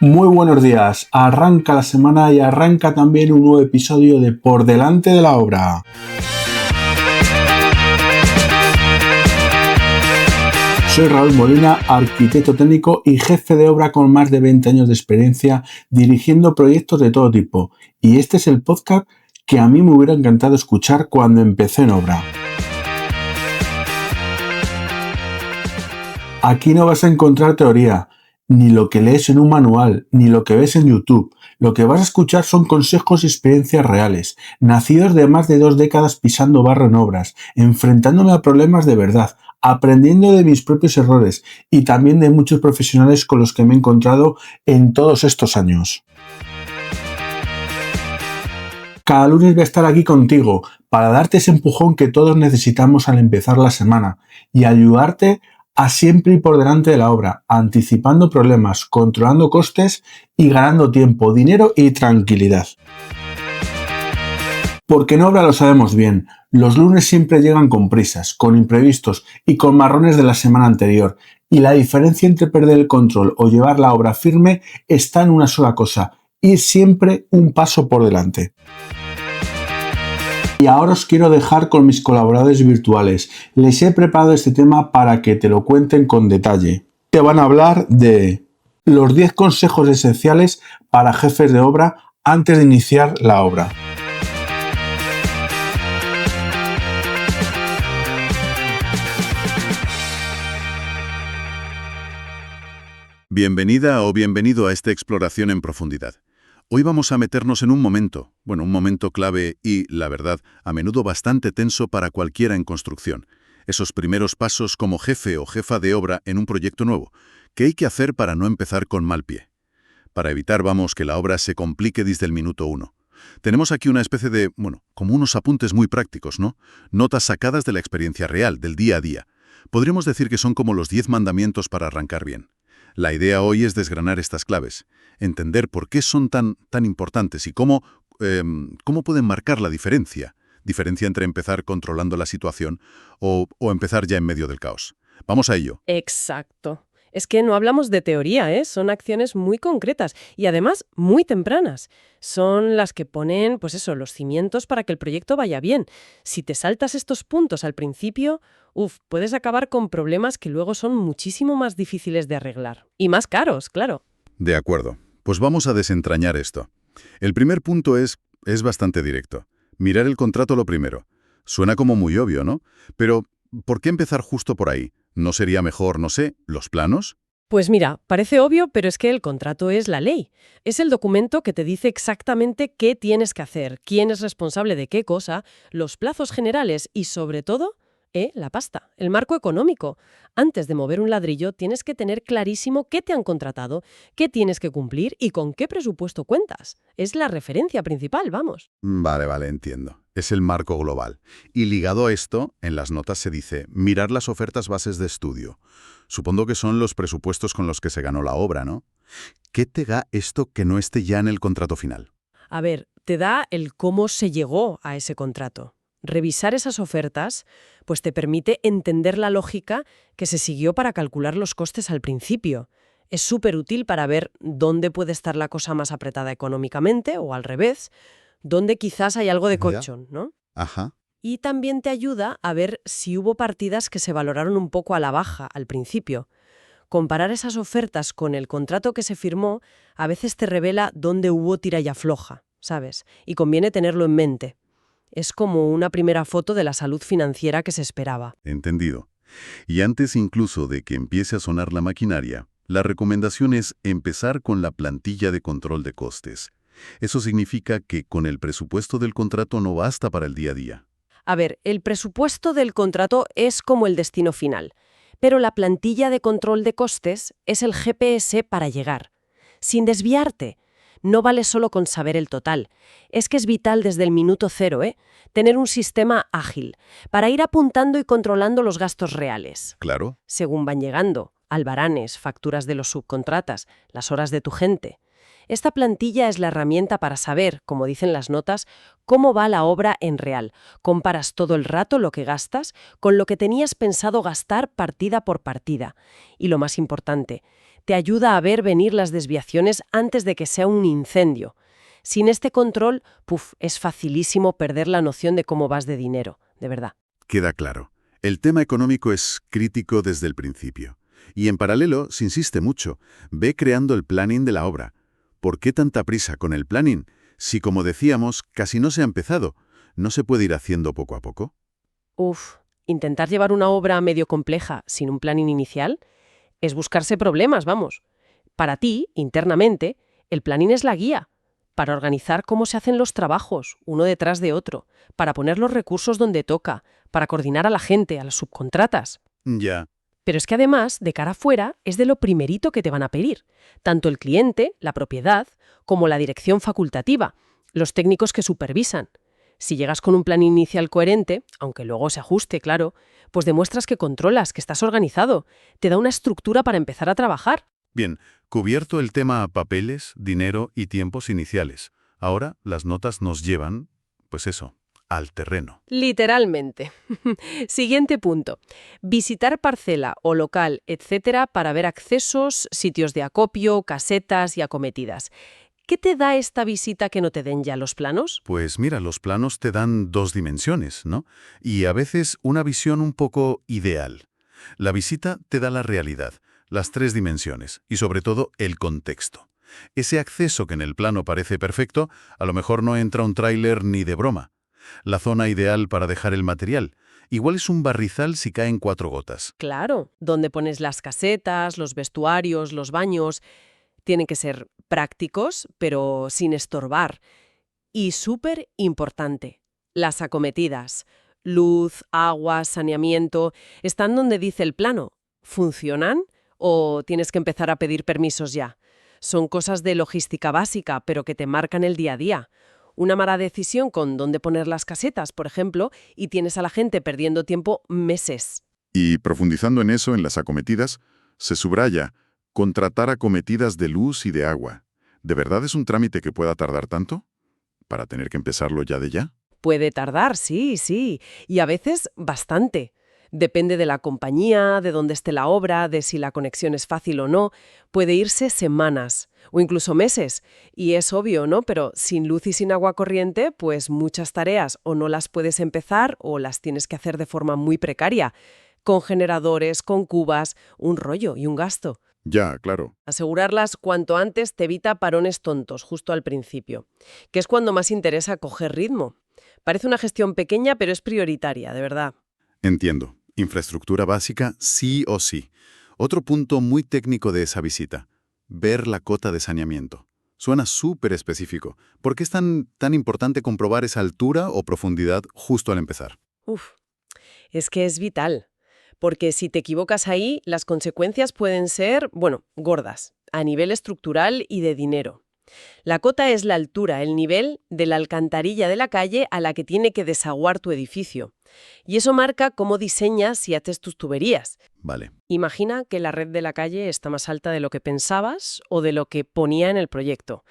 Muy buenos días, arranca la semana y arranca también un nuevo episodio de Por delante de la obra. Soy Raúl Molina, arquitecto técnico y jefe de obra con más de 20 años de experiencia dirigiendo proyectos de todo tipo, y este es el podcast que a mí me hubiera encantado escuchar cuando empecé en obra. Aquí no vas a encontrar teoría, ni lo que lees en un manual, ni lo que ves en YouTube. Lo que vas a escuchar son consejos y experiencias reales, nacidos de más de 2 décadas pisando barro en obras, enfrentándome a problemas de verdad, aprendiendo de mis propios errores y también de muchos profesionales con los que me he encontrado en todos estos años. Cada lunes voy a estar aquí contigo para darte ese empujón que todos necesitamos al empezar la semana y ayudarte a siempre ir por delante de la obra, anticipando problemas, controlando costes y ganando tiempo, dinero y tranquilidad. Porque en obra lo sabemos bien, los lunes siempre llegan con prisas, con imprevistos y con marrones de la semana anterior, y la diferencia entre perder el control o llevar la obra firme está en una sola cosa: ir siempre un paso por delante. Y ahora os quiero dejar con mis colaboradores virtuales. Les he preparado este tema para que te lo cuenten con detalle. Te van a hablar de los 10 consejos esenciales para jefes de obra antes de iniciar la obra. Bienvenida o bienvenido a esta exploración en profundidad. Hoy vamos a meternos en un momento clave y, la verdad, a menudo bastante tenso para cualquiera en construcción. Esos primeros pasos como jefe o jefa de obra en un proyecto nuevo. ¿Qué hay que hacer para no empezar con mal pie? Para evitar, que la obra se complique desde el minuto 1. Tenemos aquí una especie de, como unos apuntes muy prácticos, ¿no? Notas sacadas de la experiencia real, del día a día. Podríamos decir que son como los 10 mandamientos para arrancar bien. La idea hoy es desgranar estas claves, entender por qué son tan importantes y cómo pueden marcar la diferencia entre empezar controlando la situación o empezar ya en medio del caos. Vamos a ello. Exacto. Es que no hablamos de teoría, ¿eh? Son acciones muy concretas y además muy tempranas. Son las que ponen, los cimientos para que el proyecto vaya bien. Si te saltas estos puntos al principio, puedes acabar con problemas que luego son muchísimo más difíciles de arreglar. Y más caros, claro. De acuerdo. Pues vamos a desentrañar esto. El primer punto es bastante directo. Mirar el contrato lo primero. Suena como muy obvio, ¿no? Pero, ¿por qué empezar justo por ahí? ¿No sería mejor, los planos? Pues mira, parece obvio, pero es que el contrato es la ley. Es el documento que te dice exactamente qué tienes que hacer, quién es responsable de qué cosa, los plazos generales y, sobre todo, la pasta, el marco económico. Antes de mover un ladrillo tienes que tener clarísimo qué te han contratado, qué tienes que cumplir y con qué presupuesto cuentas. Es la referencia principal, vamos. Vale, entiendo. Es el marco global. Y ligado a esto, en las notas se dice mirar las ofertas bases de estudio. Supongo que son los presupuestos con los que se ganó la obra, ¿no? ¿Qué te da esto que no esté ya en el contrato final? A ver, te da el cómo se llegó a ese contrato. Revisar esas ofertas, te permite entender la lógica que se siguió para calcular los costes al principio. Es súper útil para ver dónde puede estar la cosa más apretada económicamente o al revés, dónde quizás hay algo de colchón, ¿no? Ajá. Y también te ayuda a ver si hubo partidas que se valoraron un poco a la baja al principio. Comparar esas ofertas con el contrato que se firmó a veces te revela dónde hubo tira y afloja, ¿sabes? Y conviene tenerlo en mente. Es como una primera foto de la salud financiera que se esperaba. Entendido. Y antes incluso de que empiece a sonar la maquinaria, la recomendación es empezar con la plantilla de control de costes. Eso significa que con el presupuesto del contrato no basta para el día a día. A ver, el presupuesto del contrato es como el destino final, pero la plantilla de control de costes es el GPS para llegar. Sin desviarte. No vale solo con saber el total. Es que es vital desde el minuto 0, tener un sistema ágil para ir apuntando y controlando los gastos reales. Claro. Según van llegando, albaranes, facturas de los subcontratas, las horas de tu gente. Esta plantilla es la herramienta para saber, como dicen las notas, cómo va la obra en real. Comparas todo el rato lo que gastas con lo que tenías pensado gastar partida por partida. Y lo más importante, te ayuda a ver venir las desviaciones antes de que sea un incendio. Sin este control, es facilísimo perder la noción de cómo vas de dinero, de verdad. Queda claro. El tema económico es crítico desde el principio. Y en paralelo, se insiste mucho, ve creando el planning de la obra. ¿Por qué tanta prisa con el planning? Si, como decíamos, casi no se ha empezado, ¿no se puede ir haciendo poco a poco? Intentar llevar una obra medio compleja sin un planning inicial es buscarse problemas, vamos. Para ti, internamente, el planning es la guía para organizar cómo se hacen los trabajos, uno detrás de otro, para poner los recursos donde toca, para coordinar a la gente, a las subcontratas. Ya. Pero es que además, de cara afuera, es de lo primerito que te van a pedir. Tanto el cliente, la propiedad, como la dirección facultativa, los técnicos que supervisan. Si llegas con un plan inicial coherente, aunque luego se ajuste, claro, pues demuestras que controlas, que estás organizado, te da una estructura para empezar a trabajar. Bien, cubierto el tema papeles, dinero y tiempos iniciales. Ahora las notas nos llevan, pues eso, al terreno. Literalmente. Siguiente punto. Visitar parcela o local, etcétera, para ver accesos, sitios de acopio, casetas y acometidas. ¿Qué te da esta visita que no te den ya los planos? Pues mira, los planos te dan 2 dimensiones, ¿no? Y a veces una visión un poco ideal. La visita te da la realidad, las 3 dimensiones y sobre todo el contexto. Ese acceso que en el plano parece perfecto, a lo mejor no entra un tráiler ni de broma. La zona ideal para dejar el material. Igual es un barrizal si caen 4 gotas. Claro, donde pones las casetas, los vestuarios, los baños. Tienen que ser prácticos, pero sin estorbar. Y súper importante, las acometidas. Luz, agua, saneamiento, ¿están donde dice el plano? ¿Funcionan? ¿O tienes que empezar a pedir permisos ya? Son cosas de logística básica, pero que te marcan el día a día. Una mala decisión con dónde poner las casetas, por ejemplo, y tienes a la gente perdiendo tiempo meses. Y profundizando en eso, en las acometidas, se subraya contratar acometidas de luz y de agua. ¿De verdad es un trámite que pueda tardar tanto? ¿Para tener que empezarlo ya de ya? Puede tardar, sí, y a veces bastante. Depende de la compañía, de dónde esté la obra, de si la conexión es fácil o no. Puede irse semanas o incluso meses. Y es obvio, ¿no? Pero sin luz y sin agua corriente, pues muchas tareas o no las puedes empezar o las tienes que hacer de forma muy precaria. Con generadores, con cubas, un rollo y un gasto. Ya, claro. Asegurarlas cuanto antes te evita parones tontos justo al principio, que es cuando más interesa coger ritmo. Parece una gestión pequeña, pero es prioritaria, de verdad. Entiendo. Infraestructura básica, sí o sí. Otro punto muy técnico de esa visita. Ver la cota de saneamiento. Suena súper específico. ¿Por qué es tan importante comprobar esa altura o profundidad justo al empezar? Es que es vital. Porque si te equivocas ahí, las consecuencias pueden ser, gordas, a nivel estructural y de dinero. La cota es la altura, el nivel de la alcantarilla de la calle a la que tiene que desaguar tu edificio. Y eso marca cómo diseñas y haces tus tuberías. Vale. Imagina que la red de la calle está más alta de lo que pensabas o de lo que ponía en el proyecto.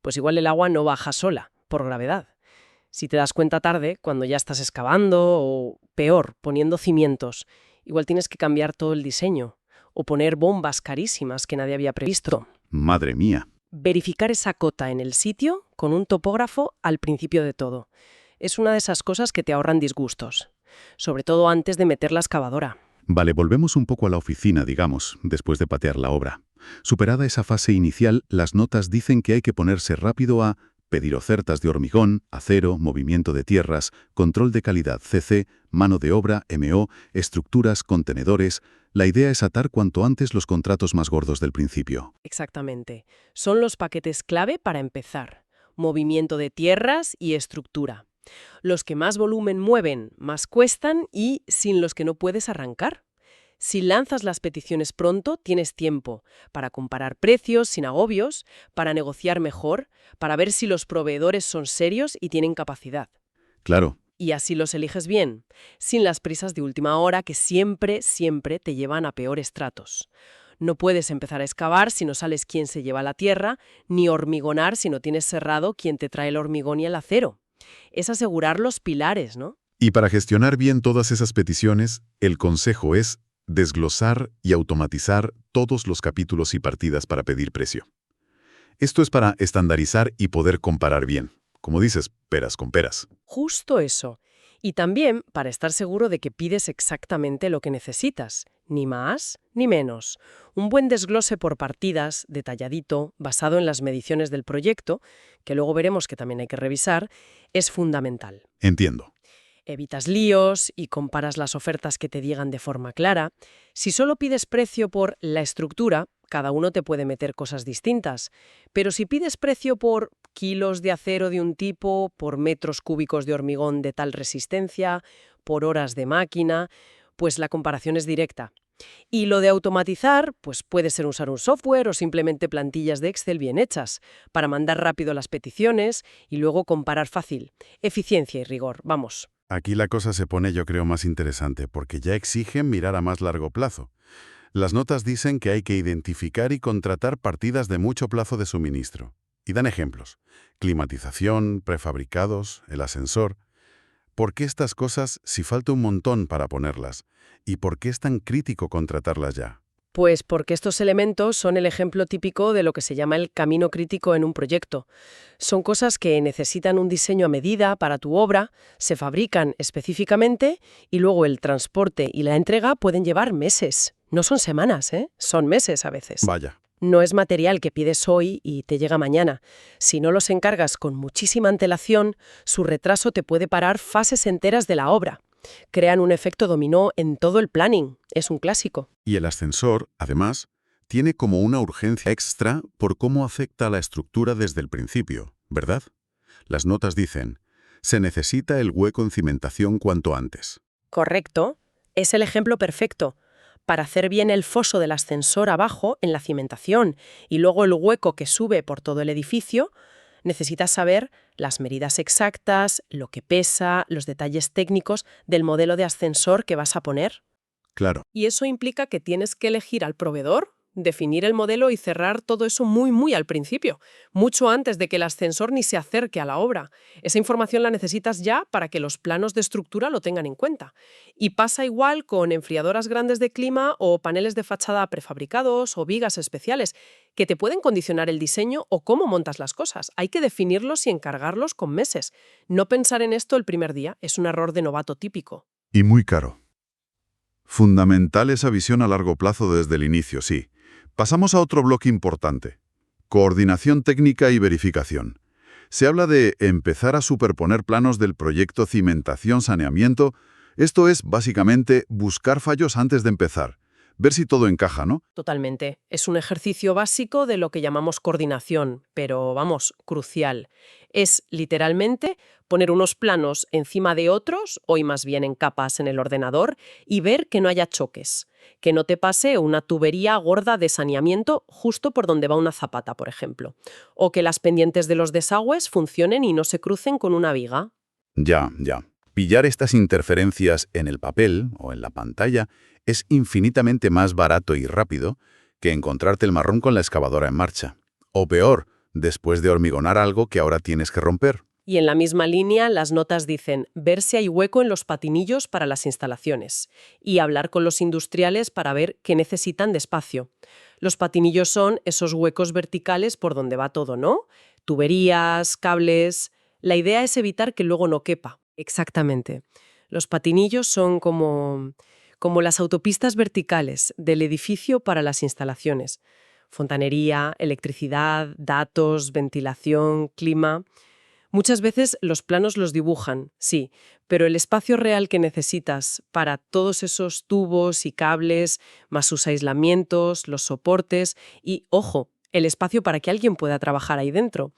Pues igual el agua no baja sola, por gravedad. Si te das cuenta tarde, cuando ya estás excavando o, peor, poniendo cimientos, igual tienes que cambiar todo el diseño o poner bombas carísimas que nadie había previsto. Madre mía. Verificar esa cota en el sitio con un topógrafo al principio de todo. Es una de esas cosas que te ahorran disgustos, sobre todo antes de meter la excavadora. Vale, volvemos un poco a la oficina, digamos, después de patear la obra. Superada esa fase inicial, las notas dicen que hay que ponerse rápido a pedir ofertas de hormigón, acero, movimiento de tierras, control de calidad CC, mano de obra, MO, estructuras, contenedores. La idea es atar cuanto antes los contratos más gordos del principio. Exactamente. Son los paquetes clave para empezar. Movimiento de tierras y estructura. Los que más volumen mueven, más cuestan y sin los que no puedes arrancar. Si lanzas las peticiones pronto, tienes tiempo para comparar precios sin agobios, para negociar mejor, para ver si los proveedores son serios y tienen capacidad. Claro. Y así los eliges bien, sin las prisas de última hora que siempre te llevan a peores tratos. No puedes empezar a excavar si no sabes quién se lleva la tierra, ni hormigonar si no tienes cerrado quién te trae el hormigón y el acero. Es asegurar los pilares, ¿no? Y para gestionar bien todas esas peticiones, el consejo es desglosar y automatizar todos los capítulos y partidas para pedir precio. Esto es para estandarizar y poder comparar bien. Como dices, peras con peras. Justo eso. Y también para estar seguro de que pides exactamente lo que necesitas, ni más ni menos. Un buen desglose por partidas, detalladito, basado en las mediciones del proyecto, que luego veremos que también hay que revisar, es fundamental. Entiendo. Evitas líos y comparas las ofertas que te digan de forma clara. Si solo pides precio por la estructura, cada uno te puede meter cosas distintas. Pero si pides precio por kilos de acero de un tipo, por metros cúbicos de hormigón de tal resistencia, por horas de máquina, pues la comparación es directa. Y lo de automatizar, pues puede ser usar un software o simplemente plantillas de Excel bien hechas, para mandar rápido las peticiones y luego comparar fácil. Eficiencia y rigor, vamos. Aquí la cosa se pone, yo creo, más interesante, porque ya exigen mirar a más largo plazo. Las notas dicen que hay que identificar y contratar partidas de mucho plazo de suministro. Y dan ejemplos. Climatización, prefabricados, el ascensor. ¿Por qué estas cosas si falta un montón para ponerlas? ¿Y por qué es tan crítico contratarlas ya? Pues porque estos elementos son el ejemplo típico de lo que se llama el camino crítico en un proyecto. Son cosas que necesitan un diseño a medida para tu obra, se fabrican específicamente y luego el transporte y la entrega pueden llevar meses. No son semanas, son meses a veces. Vaya. No es material que pides hoy y te llega mañana. Si no los encargas con muchísima antelación, su retraso te puede parar fases enteras de la obra. Crean un efecto dominó en todo el planning. Es un clásico. Y el ascensor, además, tiene como una urgencia extra por cómo afecta a la estructura desde el principio, ¿verdad? Las notas dicen, se necesita el hueco en cimentación cuanto antes. Correcto. Es el ejemplo perfecto. Para hacer bien el foso del ascensor abajo, en la cimentación, y luego el hueco que sube por todo el edificio, necesitas saber las medidas exactas, lo que pesa, los detalles técnicos del modelo de ascensor que vas a poner. Claro. Y eso implica que tienes que elegir al proveedor, definir el modelo y cerrar todo eso muy al principio, mucho antes de que el ascensor ni se acerque a la obra. Esa información la necesitas ya para que los planos de estructura lo tengan en cuenta. Y pasa igual con enfriadoras grandes de clima o paneles de fachada prefabricados o vigas especiales, que te pueden condicionar el diseño o cómo montas las cosas. Hay que definirlos y encargarlos con meses. No pensar en esto el primer día es un error de novato típico. Y muy caro. Fundamental esa visión a largo plazo desde el inicio, sí. Pasamos a otro bloque importante. Coordinación técnica y verificación. Se habla de empezar a superponer planos del proyecto cimentación-saneamiento. Esto es, básicamente, buscar fallos antes de empezar. Ver si todo encaja, ¿no? Totalmente. Es un ejercicio básico de lo que llamamos coordinación, pero vamos, crucial. Es literalmente poner unos planos encima de otros, hoy más bien en capas en el ordenador, y ver que no haya choques. Que no te pase una tubería gorda de saneamiento justo por donde va una zapata, por ejemplo. O que las pendientes de los desagües funcionen y no se crucen con una viga. Ya. Pillar estas interferencias en el papel o en la pantalla es infinitamente más barato y rápido que encontrarte el marrón con la excavadora en marcha. O peor, después de hormigonar algo que ahora tienes que romper. Y en la misma línea, las notas dicen ver si hay hueco en los patinillos para las instalaciones y hablar con los industriales para ver qué necesitan de espacio. Los patinillos son esos huecos verticales por donde va todo, ¿no? Tuberías, cables. La idea es evitar que luego no quepa. Exactamente. Los patinillos son como las autopistas verticales del edificio para las instalaciones. Fontanería, electricidad, datos, ventilación, clima. Muchas veces los planos los dibujan, sí, pero el espacio real que necesitas para todos esos tubos y cables, más sus aislamientos, los soportes y, ojo, el espacio para que alguien pueda trabajar ahí dentro,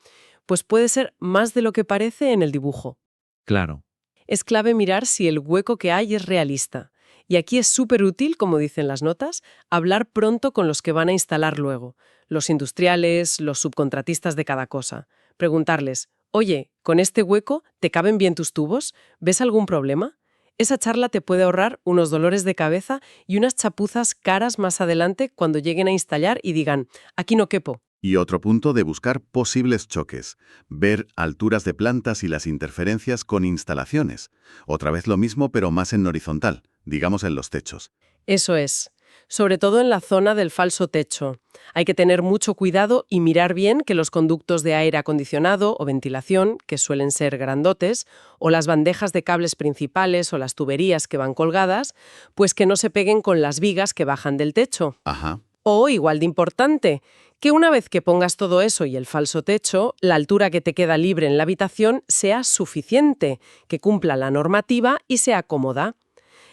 pues puede ser más de lo que parece en el dibujo. Claro. Es clave mirar si el hueco que hay es realista. Y aquí es súper útil, como dicen las notas, hablar pronto con los que van a instalar luego, los industriales, los subcontratistas de cada cosa. Preguntarles, oye, ¿con este hueco te caben bien tus tubos? ¿Ves algún problema? Esa charla te puede ahorrar unos dolores de cabeza y unas chapuzas caras más adelante cuando lleguen a instalar y digan, aquí no quepo. Y otro punto de buscar posibles choques. Ver alturas de plantas y las interferencias con instalaciones. Otra vez lo mismo, pero más en horizontal, digamos en los techos. Eso es, sobre todo en la zona del falso techo. Hay que tener mucho cuidado y mirar bien que los conductos de aire acondicionado o ventilación, que suelen ser grandotes, o las bandejas de cables principales o las tuberías que van colgadas, pues que no se peguen con las vigas que bajan del techo. Ajá. O, igual de importante, que una vez que pongas todo eso y el falso techo, la altura que te queda libre en la habitación sea suficiente, que cumpla la normativa y sea cómoda.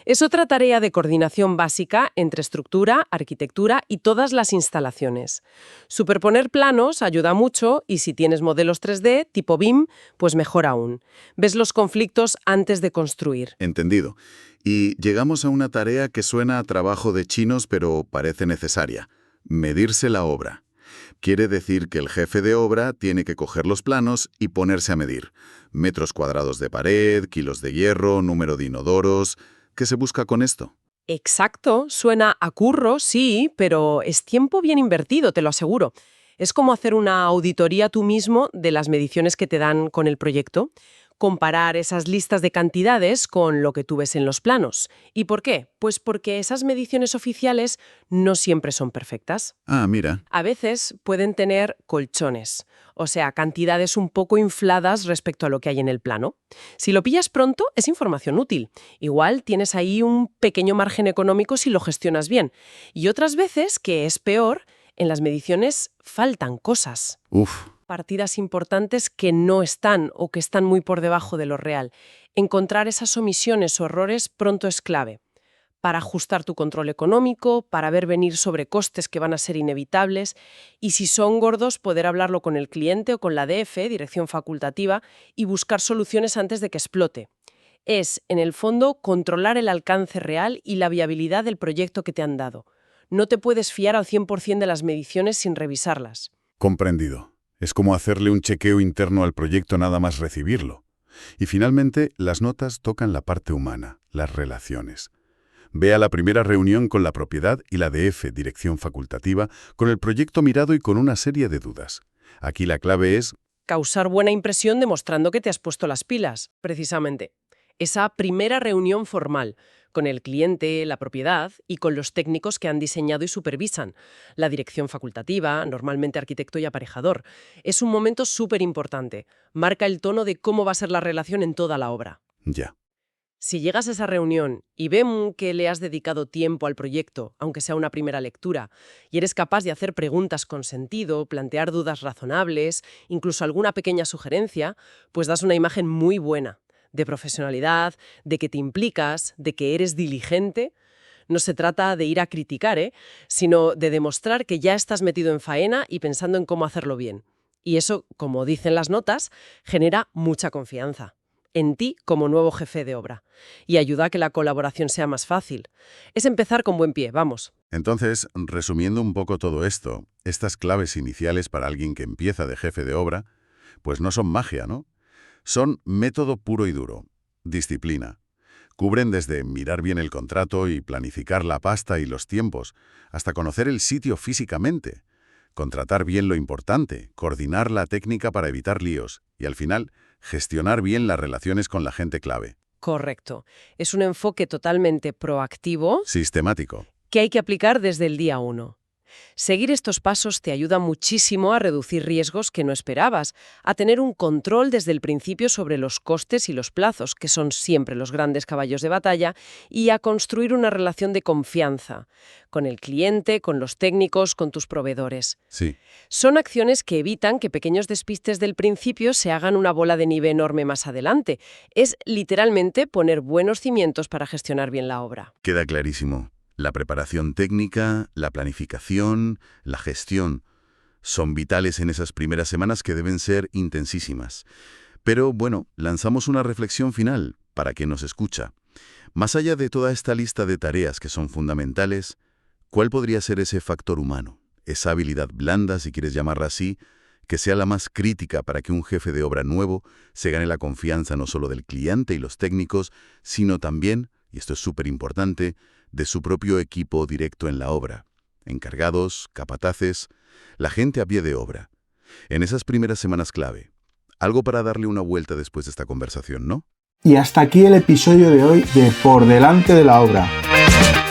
Es otra tarea de coordinación básica entre estructura, arquitectura y todas las instalaciones. Superponer planos ayuda mucho y si tienes modelos 3D tipo BIM, pues mejor aún. Ves los conflictos antes de construir. Entendido. Y llegamos a una tarea que suena a trabajo de chinos, pero parece necesaria. Medirse la obra. Quiere decir que el jefe de obra tiene que coger los planos y ponerse a medir. Metros cuadrados de pared, kilos de hierro, número de inodoros. ¿Qué se busca con esto? Exacto, suena a curro, sí, pero es tiempo bien invertido, te lo aseguro. Es como hacer una auditoría tú mismo de las mediciones que te dan con el proyecto, comparar esas listas de cantidades con lo que tú ves en los planos. ¿Y por qué? Pues porque esas mediciones oficiales no siempre son perfectas. Ah, mira. A veces pueden tener colchones, o sea, cantidades un poco infladas respecto a lo que hay en el plano. Si lo pillas pronto, es información útil. Igual tienes ahí un pequeño margen económico si lo gestionas bien. Y otras veces, que es peor, en las mediciones faltan cosas. Uf. Partidas importantes que no están o que están muy por debajo de lo real. Encontrar esas omisiones o errores pronto es clave. Para ajustar tu control económico, para ver venir sobrecostes que van a ser inevitables y si son gordos poder hablarlo con el cliente o con la DF, Dirección Facultativa, y buscar soluciones antes de que explote. Es, en el fondo, controlar el alcance real y la viabilidad del proyecto que te han dado. No te puedes fiar al 100% de las mediciones sin revisarlas. Comprendido. Es como hacerle un chequeo interno al proyecto nada más recibirlo. Y finalmente, las notas tocan la parte humana, las relaciones. Ve a la primera reunión con la propiedad y la DF, Dirección Facultativa, con el proyecto mirado y con una serie de dudas. Aquí la clave es Causar buena impresión demostrando que te has puesto las pilas, precisamente. Esa primera reunión formal, con el cliente, la propiedad y con los técnicos que han diseñado y supervisan. La dirección facultativa, normalmente arquitecto y aparejador. Es un momento súper importante. Marca el tono de cómo va a ser la relación en toda la obra. ya. Si llegas a esa reunión y ven que le has dedicado tiempo al proyecto, aunque sea una primera lectura, y eres capaz de hacer preguntas con sentido, plantear dudas razonables, incluso alguna pequeña sugerencia, pues das una imagen muy buena, de profesionalidad, de que te implicas, de que eres diligente. No se trata de ir a criticar, sino de demostrar que ya estás metido en faena y pensando en cómo hacerlo bien. Y eso, como dicen las notas, genera mucha confianza en ti como nuevo jefe de obra y ayuda a que la colaboración sea más fácil. Es empezar con buen pie, vamos. Entonces, resumiendo un poco todo esto, estas claves iniciales para alguien que empieza de jefe de obra, pues no son magia, ¿no? Son método puro y duro, disciplina. Cubren desde mirar bien el contrato y planificar la pasta y los tiempos, hasta conocer el sitio físicamente, contratar bien lo importante, coordinar la técnica para evitar líos y, al final, gestionar bien las relaciones con la gente clave. Correcto. Es un enfoque totalmente proactivo Sistemático. que hay que aplicar desde el día 1. Seguir estos pasos te ayuda muchísimo a reducir riesgos que no esperabas, a tener un control desde el principio sobre los costes y los plazos, que son siempre los grandes caballos de batalla, y a construir una relación de confianza con el cliente, con los técnicos, con tus proveedores. Sí. Son acciones que evitan que pequeños despistes del principio se hagan una bola de nieve enorme más adelante. Es literalmente poner buenos cimientos para gestionar bien la obra. Queda clarísimo. La preparación técnica, la planificación, la gestión son vitales en esas primeras semanas que deben ser intensísimas. Pero bueno, lanzamos una reflexión final para quien nos escucha. Más allá de toda esta lista de tareas que son fundamentales, ¿cuál podría ser ese factor humano? Esa habilidad blanda, si quieres llamarla así, que sea la más crítica para que un jefe de obra nuevo se gane la confianza no solo del cliente y los técnicos, sino también, y esto es súper importante, de su propio equipo directo en la obra. Encargados, capataces, la gente a pie de obra. En esas primeras semanas clave. Algo para darle una vuelta después de esta conversación, ¿no? Y hasta aquí el episodio de hoy de Por Delante de la Obra.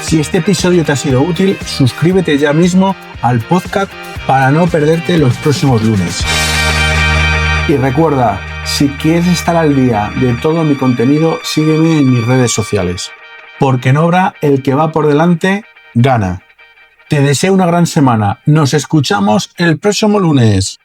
Si este episodio te ha sido útil, suscríbete ya mismo al podcast para no perderte los próximos lunes. Y recuerda, si quieres estar al día de todo mi contenido, sígueme en mis redes sociales. Porque en obra, el que va por delante, gana. Te deseo una gran semana. Nos escuchamos el próximo lunes.